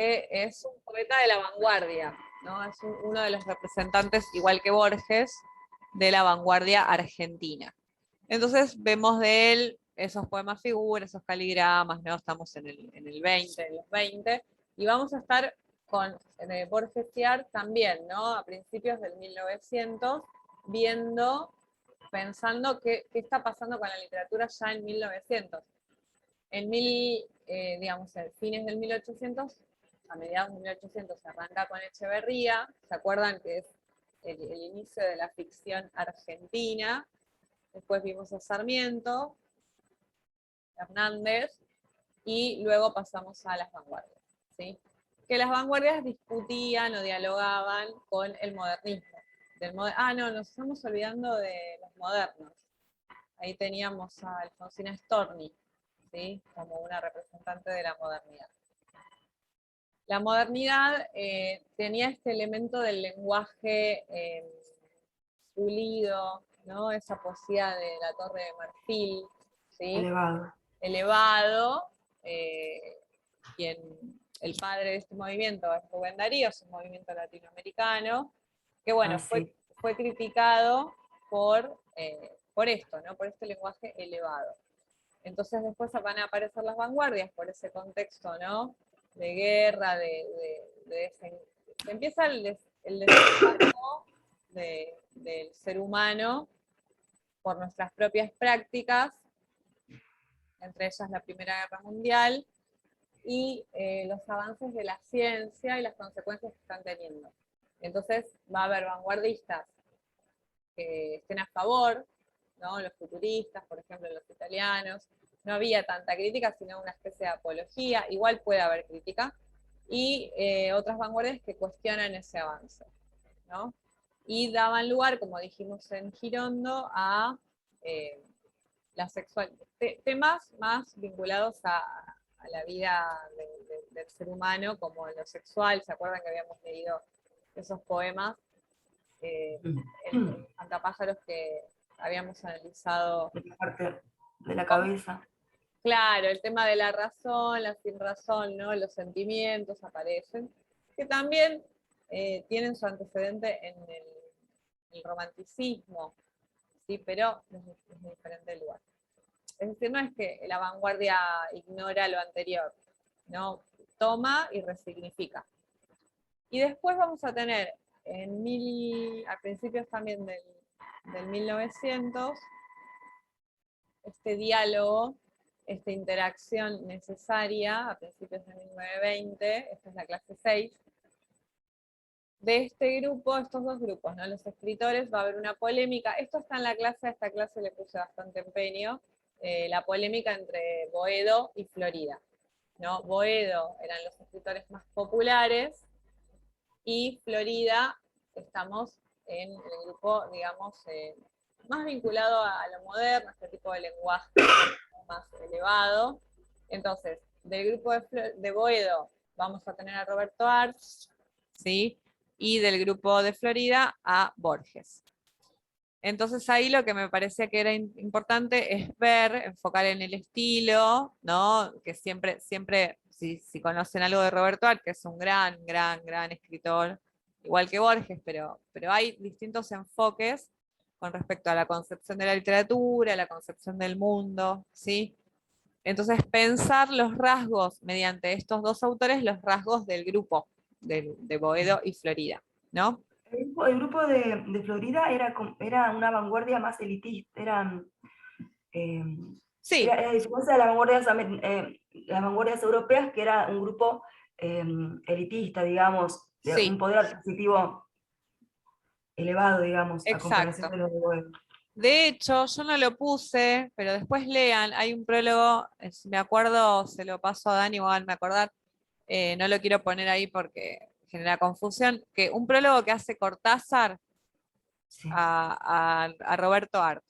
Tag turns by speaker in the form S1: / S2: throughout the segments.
S1: que es un poeta de la vanguardia, ¿no? Es uno de los representantes, igual que Borges, de la vanguardia argentina. Entonces vemos de él esos poemas figuras, esos caligramas, ¿no? Estamos en el 20, en los 20, y vamos a estar con Borges y Art también, ¿no? A principios del 1900, pensando qué está pasando con la literatura ya en 1900. Digamos, en fines del 1800, a mediados de 1800 se arranca con Echeverría, ¿se acuerdan que es el inicio de la ficción argentina? Después vimos a Sarmiento, Hernández, y luego pasamos a las vanguardias, ¿sí? Que las vanguardias discutían o dialogaban con el modernismo. No, nos estamos olvidando de los modernos. Ahí teníamos a Alfonsina Storni, ¿sí? Como una representante de la modernidad. La modernidad tenía este elemento del lenguaje pulido, ¿no? Esa poesía de la Torre de Marfil, ¿sí? Elevado, quien el padre de este movimiento es Rubén Darío, es un movimiento latinoamericano, que bueno, fue criticado por esto, ¿no? Por este lenguaje elevado. Entonces después van a aparecer las vanguardias por ese contexto, ¿no? De guerra, se empieza el desarrollo del ser humano por nuestras propias prácticas, entre ellas la Primera Guerra Mundial, y los avances de la ciencia y las consecuencias que están teniendo. Entonces va a haber vanguardistas que estén a favor, ¿no? Los futuristas, por ejemplo, los italianos. No había tanta crítica, sino una especie de apología. Igual puede haber crítica. Y otras vanguardias que cuestionan ese avance, ¿no? Y daban lugar, como dijimos en Girondo, a la sexual, temas más vinculados a la vida del ser humano, como lo sexual. ¿Se acuerdan que habíamos leído esos poemas en Cantapájaros que habíamos analizado?
S2: La parte de la cabeza.
S1: Claro, el tema de la razón, la sin razón, ¿no? Los sentimientos aparecen, que también tienen su antecedente en el romanticismo, ¿sí? Pero es diferente lugar. Es decir, no es que la vanguardia ignora lo anterior, ¿no? Toma y resignifica. Y después vamos a tener, a principios también del 1900, este diálogo, esta interacción necesaria, a principios de 1920, esta es la clase 6, de este grupo, estos dos grupos, ¿no? Los escritores, va a haber una polémica. Esto está en la clase, a esta clase le puse bastante empeño, la polémica entre Boedo y Florida, ¿no? Boedo eran los escritores más populares y Florida estamos en el grupo, digamos, más vinculado a lo moderno, este tipo de lenguaje más elevado. Entonces, del grupo de Boedo vamos a tener a Roberto Arlt, ¿sí? Y del grupo de Florida a Borges. Entonces ahí lo que me parecía que era importante es enfocar en el estilo, ¿no? Que siempre, si conocen algo de Roberto Arlt, que es un gran escritor, igual que Borges, pero hay distintos enfoques con respecto a la concepción de la literatura, la concepción del mundo, ¿sí? Entonces pensar los rasgos, mediante estos dos autores, los rasgos del grupo, de Boedo y Florida, ¿no?
S2: El grupo de Florida era una vanguardia más elitista,
S1: sí.
S2: Era a diferencia de las vanguardias europeas, que era un grupo elitista, digamos, de
S1: sí.
S2: un poder adquisitivo elevado, digamos,
S1: Exacto.
S2: a comparación de los de Boedo.
S1: De hecho, yo no lo puse, pero después lean, hay un prólogo, me acuerdo, se lo paso a Dani, o a me acordar, no lo quiero poner ahí porque genera confusión, que un prólogo que hace Cortázar
S2: Sí.
S1: a Roberto Arlt.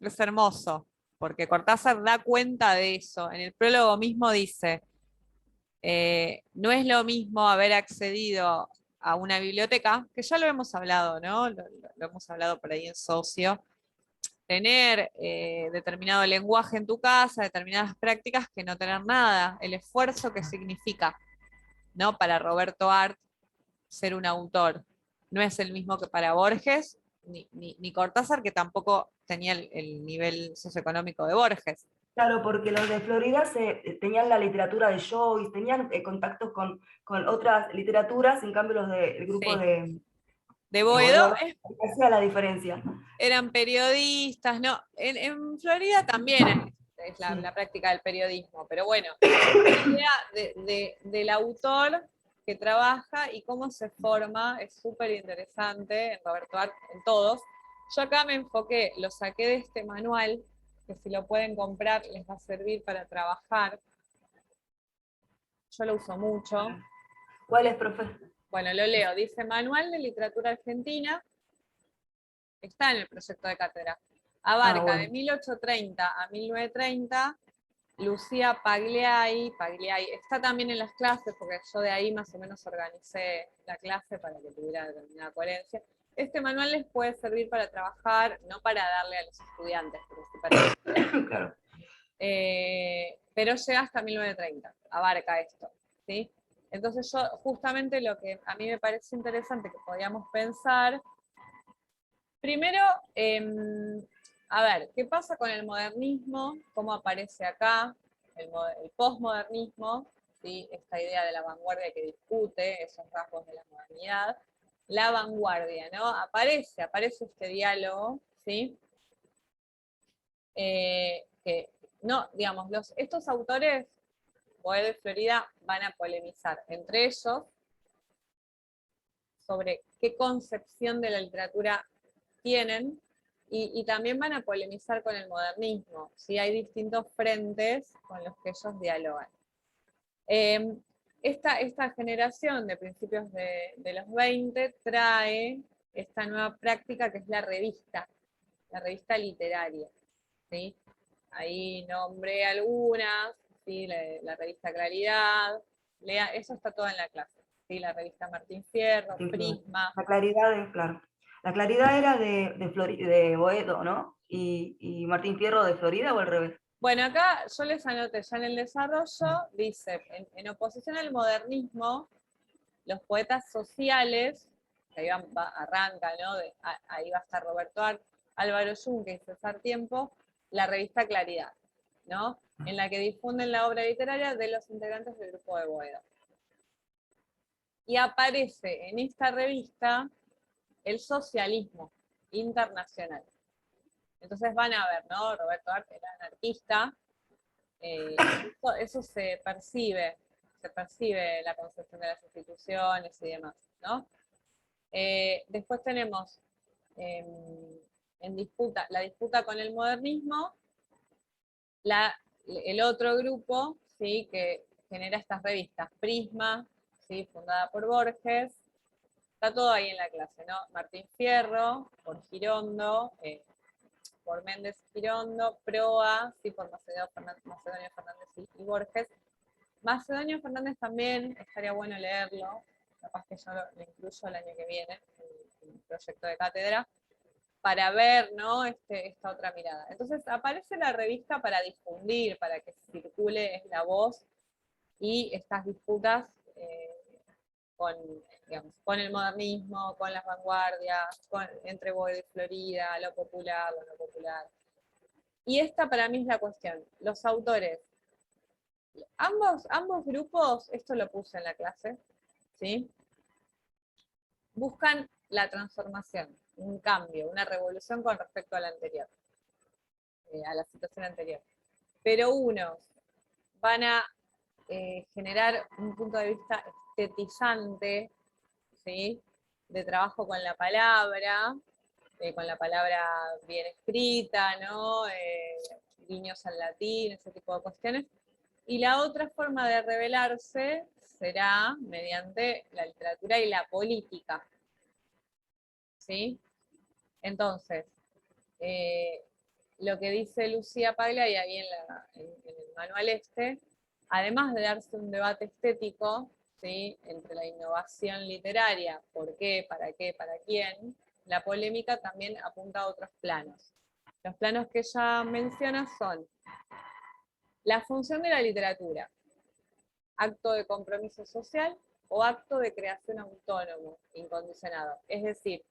S1: Es hermoso, porque Cortázar da cuenta de eso. En el prólogo mismo dice, no es lo mismo haber accedido a una biblioteca, que ya lo hemos hablado, ¿no? Lo hemos hablado por ahí en Socio, tener determinado lenguaje en tu casa, determinadas prácticas, que no tener nada, el esfuerzo que significa. ¿no? Para Roberto Art, ser un autor no es el mismo que para Borges, ni Cortázar, que tampoco tenía el nivel socioeconómico de Borges.
S2: Claro, porque los de Florida tenían la literatura de Joyce, tenían contactos con otras literaturas, en cambio los del grupo
S1: Sí. De
S2: de
S1: Boedo
S2: Boedo hacía la diferencia.
S1: eran periodistas, ¿no? En Florida también es
S2: Sí.
S1: la práctica del periodismo, pero bueno, la idea del autor que trabaja y cómo se forma es súper interesante en Roberto Art, en todos. Yo acá me enfoqué, lo saqué de este manual, que si lo pueden comprar les va a servir para trabajar. Yo lo uso mucho.
S2: ¿Cuál es, profe?
S1: Bueno, lo leo. Dice Manual de Literatura Argentina. Está en el proyecto de cátedra. Abarca de 1830 a 1930. Lucía Pagliai, está también en las clases, porque yo de ahí más o menos organicé la clase para que tuviera determinada coherencia. Este manual les puede servir para trabajar, no para darle a los estudiantes, pero sí para
S2: Claro.
S1: pero llega hasta 1930, abarca esto, ¿sí? Entonces yo, justamente lo que a mí me parece interesante que podíamos pensar, primero, a ver, ¿qué pasa con el modernismo? ¿Cómo aparece acá? El posmodernismo, ¿sí? Esta idea de la vanguardia que discute esos rasgos de la modernidad. La vanguardia, ¿no? Aparece este diálogo, ¿sí? Que, no, digamos, estos autores, Boedo y Florida, van a polemizar entre ellos sobre qué concepción de la literatura tienen, y también van a polemizar con el modernismo, ¿sí? Hay distintos frentes con los que ellos dialogan. Esta generación de principios de los 20 trae esta nueva práctica que es la revista literaria, ¿sí? Ahí nombré algunas, ¿sí? La revista Claridad, eso está todo en la clase, ¿sí? La revista Martín Fierro, Prisma.
S2: La Claridad, claro. La Claridad era de Boedo, ¿no? Y Martín Fierro de Florida, ¿o al revés?
S1: Bueno, acá yo les anoté ya en el desarrollo, dice, en oposición al modernismo, los poetas sociales, que ahí arranca, ¿no? Ahí va a estar Roberto Art, Álvaro Yunque y César Tiempo, la revista Claridad, ¿no? En la que difunden la obra literaria de los integrantes del grupo de Boedo. Y aparece en esta revista el socialismo internacional. Entonces van a ver, ¿no? Roberto Art era anarquista, eso se percibe la concepción de las instituciones y demás, ¿no? Después tenemos en disputa, la disputa con el modernismo, el otro grupo, ¿sí? Que genera estas revistas, Prisma, ¿sí? Fundada por Borges, está todo ahí en la clase, ¿no? Martín Fierro, por Girondo, por Méndez Girondo, Proa, ¿sí? Por Macedonio Fernández y Borges. Macedonio Fernández también estaría bueno leerlo, capaz que yo lo incluyo el año que viene, en el proyecto de cátedra, para ver, ¿no? Esta otra mirada. Entonces aparece la revista para difundir, para que circule la voz y estas disputas con, digamos, con el modernismo, con las vanguardias, entre Boedo y Florida, lo popular, lo no popular. Y esta para mí es la cuestión. Los autores, ambos grupos, esto lo puse en la clase, ¿sí? Buscan la transformación, un cambio, una revolución con respecto a la anterior, a la situación anterior. Pero unos van a generar un punto de vista estetizante, ¿sí? De trabajo con la palabra bien escrita, ¿no? Guiños al latín, ese tipo de cuestiones. Y la otra forma de revelarse será mediante la literatura y la política, ¿sí? Entonces, lo que dice Lucía Paglia, y ahí en el manual además de darse un debate estético, ¿sí? Entre la innovación literaria, por qué, para quién, la polémica también apunta a otros planos. Los planos que ella menciona son la función de la literatura, acto de compromiso social o acto de creación autónomo, incondicionado. Es decir,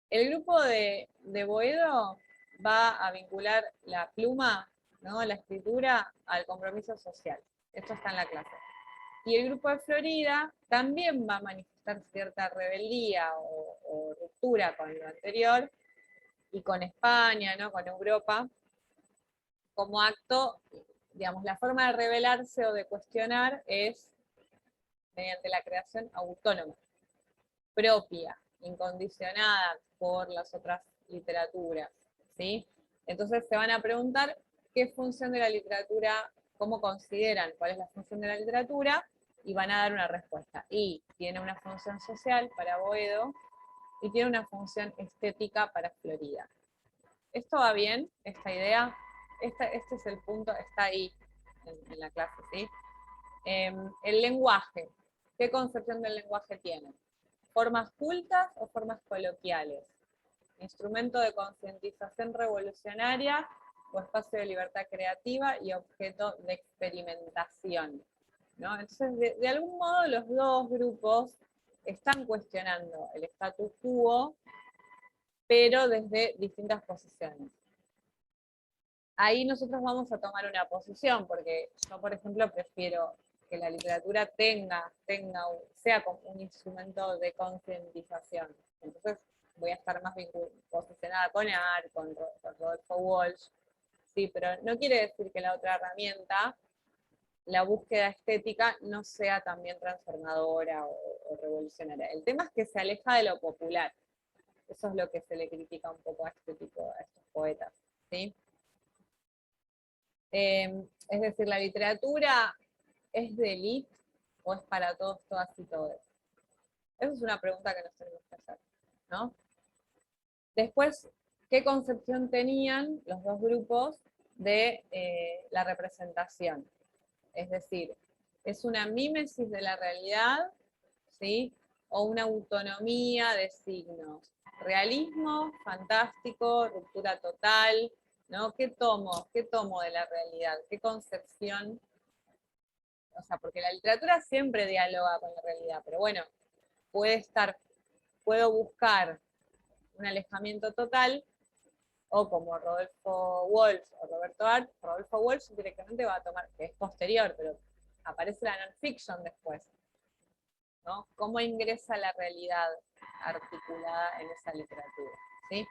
S1: el grupo de Boedo va a vincular la pluma, ¿no? La escritura, al compromiso social. Esto está en la clase. Y el grupo de Florida también va a manifestar cierta rebeldía o ruptura con lo anterior y con España, ¿no? Con Europa, como acto, digamos, la forma de rebelarse o de cuestionar es mediante la creación autónoma, propia, incondicionada por las otras literaturas, ¿sí? Entonces se van a preguntar qué función de la literatura, cómo consideran cuál es la función de la literatura, y van a dar una respuesta. Y tiene una función social para Boedo, y tiene una función estética para Florida. ¿Esto va bien? ¿Esta idea? Este es el punto, está ahí en la clase, ¿sí? El lenguaje. ¿Qué concepción del lenguaje tiene? ¿Formas cultas o formas coloquiales? ¿Instrumento de concientización revolucionaria o espacio de libertad creativa y objeto de experimentación? ¿No? Entonces, de algún modo, los dos grupos están cuestionando el status quo, pero desde distintas posiciones. Ahí nosotros vamos a tomar una posición, porque yo, por ejemplo, prefiero que la literatura sea como un instrumento de concientización. Entonces voy a estar más posicionada con Art, con Rodolfo Walsh, sí, pero no quiere decir que la otra herramienta, la búsqueda estética, no sea también transformadora o revolucionaria. El tema es que se aleja de lo popular. Eso es lo que se le critica un poco a este tipo, a estos poetas, ¿sí? Es decir, la literatura es de élite o es para todos, todas y todos. Esa es una pregunta que nos tenemos que hacer, ¿no? Después, ¿qué concepción tenían los dos grupos de la representación? Es decir, ¿es una mímesis de la realidad, ¿sí? O una autonomía de signos? Realismo, fantástico, ruptura total, ¿no? ¿Qué tomo de la realidad? ¿Qué concepción? O sea, porque la literatura siempre dialoga con la realidad, pero bueno, puedo buscar un alejamiento total, o como Rodolfo Walsh o Roberto Art. Rodolfo Walsh directamente va a tomar, que es posterior, pero aparece la non-fiction después, ¿no? ¿Cómo ingresa la realidad articulada en esa literatura? ¿Sí?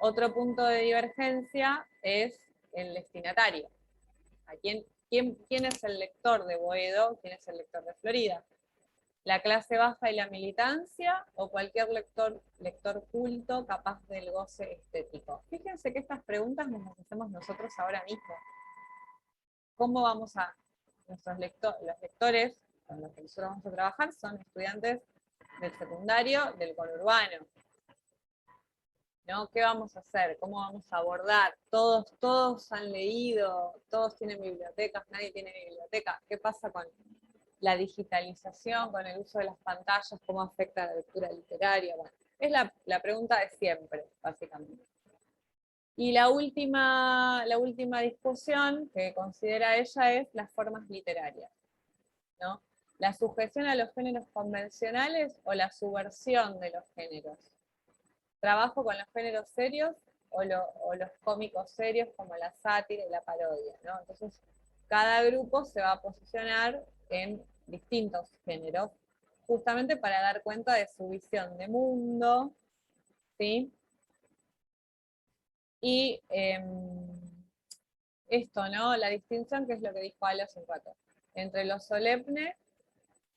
S1: Otro punto de divergencia es el destinatario. ¿Quién es el lector de Boedo? ¿Quién es el lector de Florida? ¿La clase baja y la militancia o cualquier lector culto capaz del goce estético? Fíjense que estas preguntas nos las hacemos nosotros ahora mismo. ¿Cómo vamos a... los lectores con los que nosotros vamos a trabajar son estudiantes del secundario, del conurbano, ¿no? ¿Qué vamos a hacer? ¿Cómo vamos a abordar? Todos han leído, todos tienen bibliotecas, nadie tiene biblioteca. ¿Qué pasa con la digitalización, con el uso de las pantallas? ¿Cómo afecta a la lectura literaria? Bueno, es la pregunta de siempre, básicamente. Y la última discusión que considera ella es las formas literarias, ¿no? La sujeción a los géneros convencionales o la subversión de los géneros. Trabajo con los géneros serios o los cómicos serios como la sátira y la parodia, ¿no? Entonces, cada grupo se va a posicionar en distintos géneros, justamente para dar cuenta de su visión de mundo, ¿sí? Y esto, ¿no? La distinción, que es lo que dijo Ale hace un rato, entre lo solemne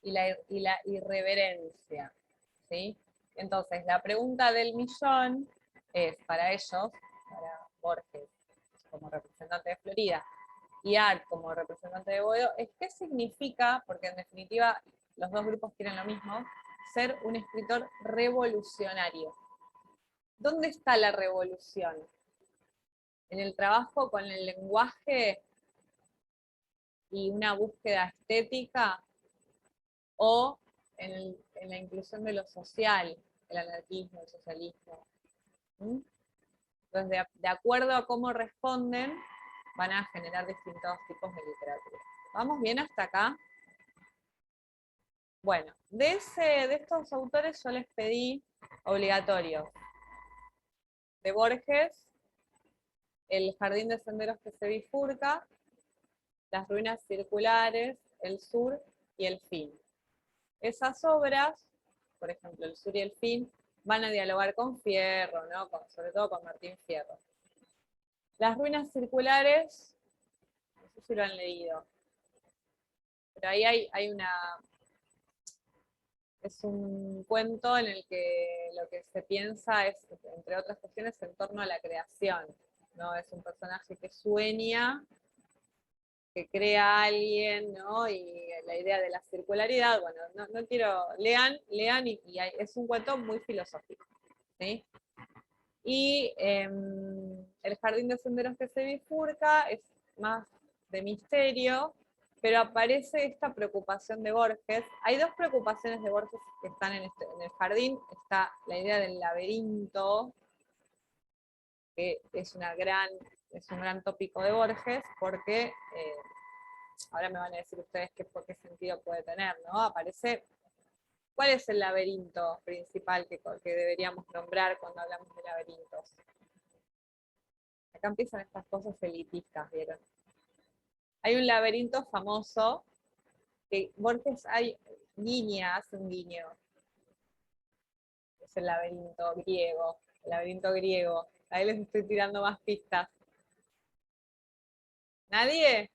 S1: y la irreverencia, ¿sí? Entonces, la pregunta del millón es para ellos, para Borges como representante de Florida y Art como representante de Boedo, es qué significa, porque en definitiva los dos grupos quieren lo mismo, ser un escritor revolucionario. ¿Dónde está la revolución? ¿En el trabajo con el lenguaje y una búsqueda estética, o en la inclusión de lo social, el anarquismo, el socialismo? ¿Mm? Entonces, de acuerdo a cómo responden, van a generar distintos tipos de literatura. ¿Vamos bien hasta acá? Bueno, de estos autores yo les pedí obligatorios. De Borges, El jardín de senderos que se bifurca, Las ruinas circulares, El sur y El fin. Esas obras, por ejemplo, El sur y El fin, van a dialogar con Fierro, ¿no? Sobre todo con Martín Fierro. Las ruinas circulares, no sé si lo han leído, pero ahí hay una... Es un cuento en el que lo que se piensa es, entre otras cuestiones, en torno a la creación, ¿no? Es un personaje que sueña, que crea a alguien, ¿no? Y la idea de la circularidad, bueno, no quiero, lean y es un cuento muy filosófico, ¿sí? Y El jardín de senderos que se bifurca es más de misterio, pero aparece esta preocupación de Borges. Hay dos preocupaciones de Borges que están en el jardín. Está la idea del laberinto, que es un gran tópico de Borges, porque ahora me van a decir ustedes qué sentido puede tener, ¿no? Aparece, ¿cuál es el laberinto principal que deberíamos nombrar cuando hablamos de laberintos? Acá empiezan estas cosas elitistas, ¿vieron? Hay un laberinto famoso que Borges hace un guiño. Es el laberinto griego. El laberinto griego. Ahí les estoy tirando más pistas. ¿Nadie?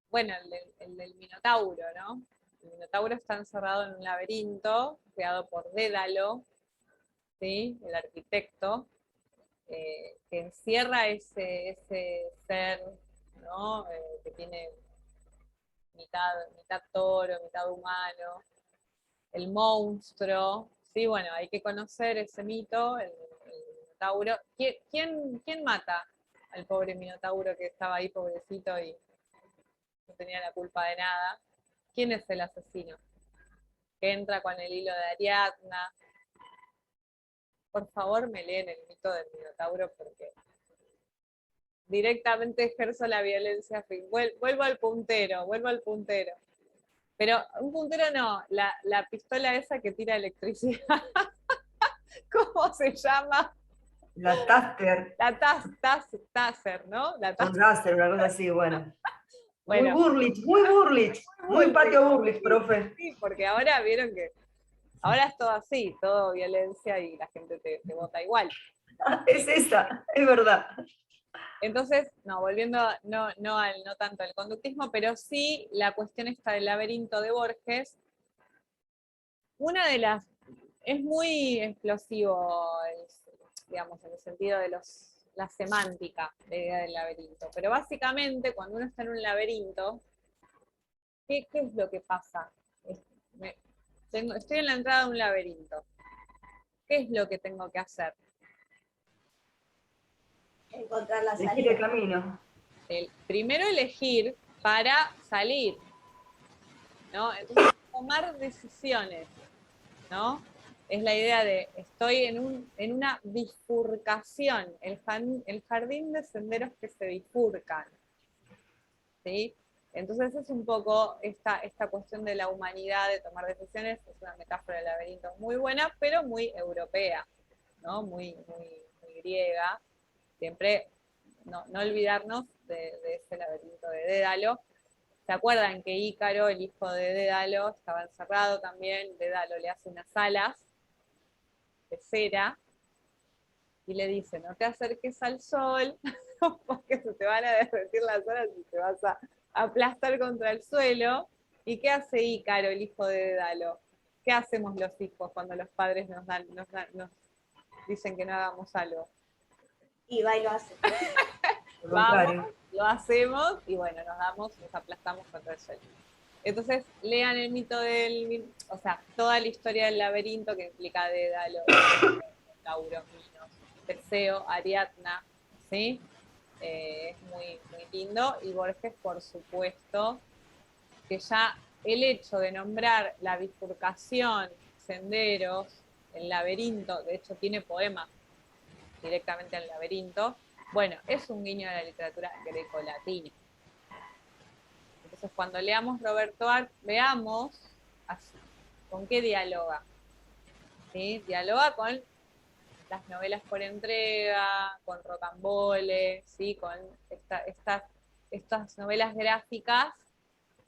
S1: Bueno, el del Minotauro, ¿no? El Minotauro está encerrado en un laberinto creado por Dédalo, ¿sí? El arquitecto, que encierra ese ser, ¿no? Que tiene mitad toro, mitad humano, el monstruo, ¿sí? Bueno, hay que conocer ese mito, el Minotauro. ¿Quién mata al pobre Minotauro que estaba ahí pobrecito y no tenía la culpa de nada? ¿Quién es el asesino? Que entra con el hilo de Ariadna. Por favor, me leen el mito del Minotauro porque directamente ejerzo la violencia. Vuelvo al puntero. Pero un puntero no, la pistola esa que tira electricidad. ¿Cómo se llama?
S2: La Taster,
S1: La Taser, ¿no? La
S2: con
S1: Taser.
S2: Taster, una cosa así, bueno.
S1: Bueno,
S2: Muy Burlich, muy
S1: Bullrich.
S2: patio Burlich, profe.
S1: Sí, porque ahora vieron que ahora es todo así, todo violencia y la gente te vota igual.
S2: Es esa, es verdad.
S1: Entonces, no, volviendo no tanto al conductismo, pero sí la cuestión esta del laberinto de Borges, es muy explosivo, digamos, en el sentido de la semántica, la idea del laberinto, pero básicamente cuando uno está en un laberinto, ¿qué es lo que pasa? Estoy en la entrada de un laberinto, ¿qué es lo que tengo que hacer?
S3: Encontrar la
S2: Elegir el
S3: salida.
S2: camino.
S1: Primero elegir para salir, ¿no? Entonces, tomar decisiones, ¿no? Es la idea de, estoy en una bifurcación, el jardín de senderos que se bifurcan, ¿sí? Entonces es un poco esta cuestión de la humanidad, de tomar decisiones, es una metáfora del laberinto muy buena, pero muy europea, ¿no? Muy griega. Siempre no olvidarnos de ese laberinto de Dédalo. ¿Se acuerdan que Ícaro, el hijo de Dédalo, estaba encerrado también? Dédalo le hace unas alas de cera y le dice, no te acerques al sol porque se te van a derretir las alas y te vas a aplastar contra el suelo. ¿Y qué hace Ícaro, el hijo de Dédalo? ¿Qué hacemos los hijos cuando los padres nos dicen que no hagamos algo?
S3: Y va y lo hace.
S1: Vamos, lo hacemos y bueno, nos aplastamos contra el suelo. Entonces, lean el mito o sea, toda la historia del laberinto que implica Dédalo, Tauro, Minos, Perseo, Ariadna, ¿sí? Es muy lindo. Y Borges, por supuesto, que ya el hecho de nombrar la bifurcación, senderos, el laberinto, de hecho tiene poemas directamente al laberinto, bueno, es un guiño a la literatura grecolatina. Entonces, cuando leamos Roberto Art, veamos así, con qué dialoga. ¿Sí? Dialoga con las novelas por entrega, con Rocambole, ¿sí? Con estas novelas gráficas,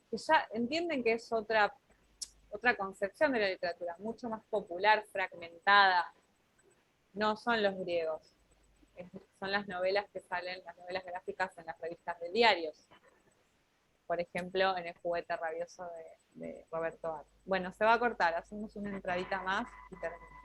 S1: que ya entienden que es otra concepción de la literatura, mucho más popular, fragmentada. No son los griegos, son las novelas que salen, las novelas gráficas en las revistas de diarios. Por ejemplo, en El juguete rabioso de Roberto Art. Bueno, se va a cortar, hacemos una entradita más y terminamos.